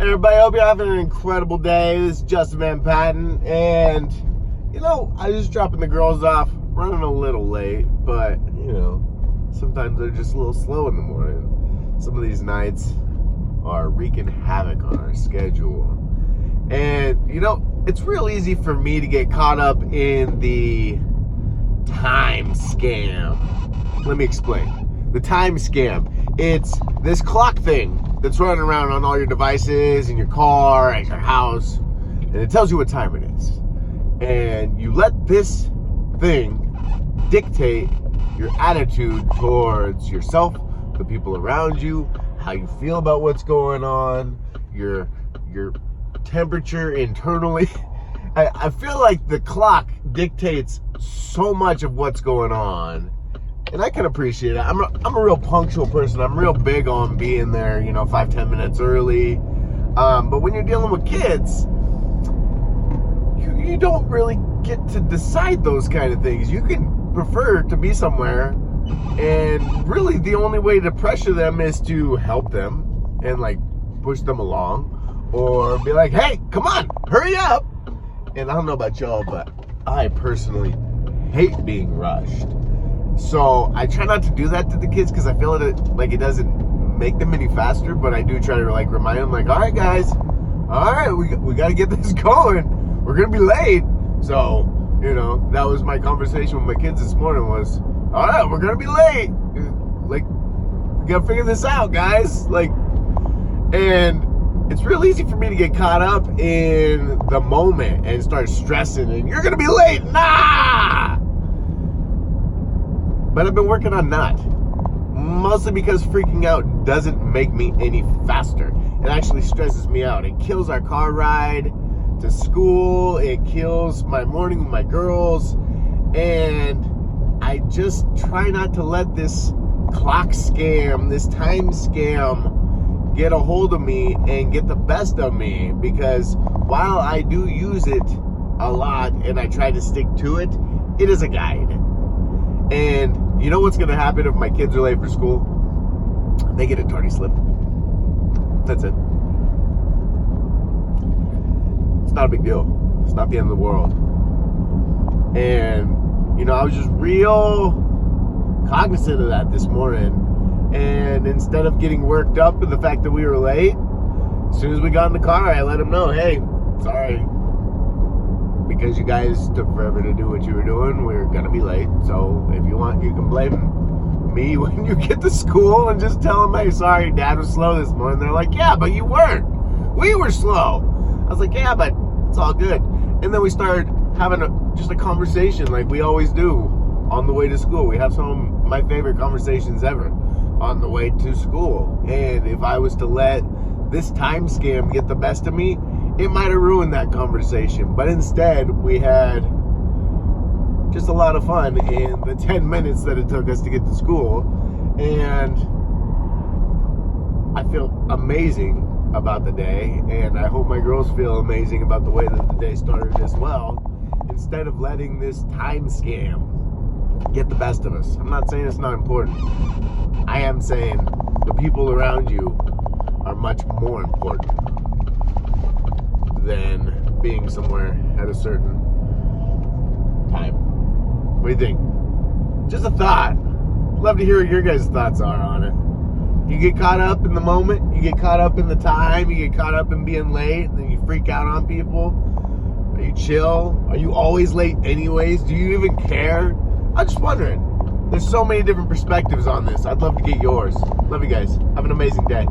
Everybody, hope you're having an incredible day. This is Justin Van Patten, and I was just dropping the girls off, running a little late, but sometimes they're just a little slow in the morning. Some of these nights are wreaking havoc on our schedule, and it's real easy for me to get caught up in the time scam. Let me explain. The time scam. It's this clock thing that's running around on all your devices, in your car, at your house, and it tells you what time it is. And you let this thing dictate your attitude towards yourself, the people around you, how you feel about what's going on, your temperature internally. I feel like the clock dictates so much of what's going on. And I can appreciate it. I'm a real punctual person. I'm real big on being there, 5-10 minutes early. But when you're dealing with kids, you don't really get to decide those kind of things. You can prefer to be somewhere, and really the only way to pressure them is to help them and push them along, or be like, hey, come on, hurry up. And I don't know about y'all, but I personally hate being rushed. So I try not to do that to the kids because I feel it doesn't make them any faster, but I do try to remind them, all right, guys, all right, we got to get this going. We're going to be late. So, that was my conversation with my kids this morning was, all right, we're going to be late. We got to figure this out, guys. And it's real easy for me to get caught up in the moment and start stressing, and you're going to be late. Nah! But I've been working on not. Mostly because freaking out doesn't make me any faster. It actually stresses me out. It kills our car ride to school. It kills my morning with my girls. And I just try not to let this clock scam, this time scam, get a hold of me and get the best of me. Because while I do use it a lot and I try to stick to it, it is a guide. And you know what's going to happen if my kids are late for school? They get a tardy slip. That's it. It's not a big deal. It's not the end of the world. And, I was just real cognizant of that this morning. And instead of getting worked up with the fact that we were late, as soon as we got in the car, I let them know, hey, sorry. Because you guys took forever to do what you were doing, we're going to be late. So if you want, you can blame me when you get to school and just tell them, hey, sorry, Dad was slow this morning. They're like, yeah, but you weren't. We were slow. I was like, yeah, but it's all good. And then we started having just a conversation like we always do on the way to school. We have some of my favorite conversations ever on the way to school. And if I was to let this time scam get the best of me, it might have ruined that conversation. But instead, we had just a lot of fun in the 10 minutes that it took us to get to school. And I feel amazing about the day. And I hope my girls feel amazing about the way that the day started as well. Instead of letting this time scam get the best of us. I'm not saying it's not important. I am saying the people around you are much more important than being somewhere at a certain time. What do you think? Just a thought. Love to hear what your guys' thoughts are on it. You get caught up in the moment, you get caught up in the time, you get caught up in being late, and then you freak out on people. Are you chill? Are you always late anyways? Do you even care? I'm just wondering. There's so many different perspectives on this. I'd love to get yours. Love you guys. Have an amazing day.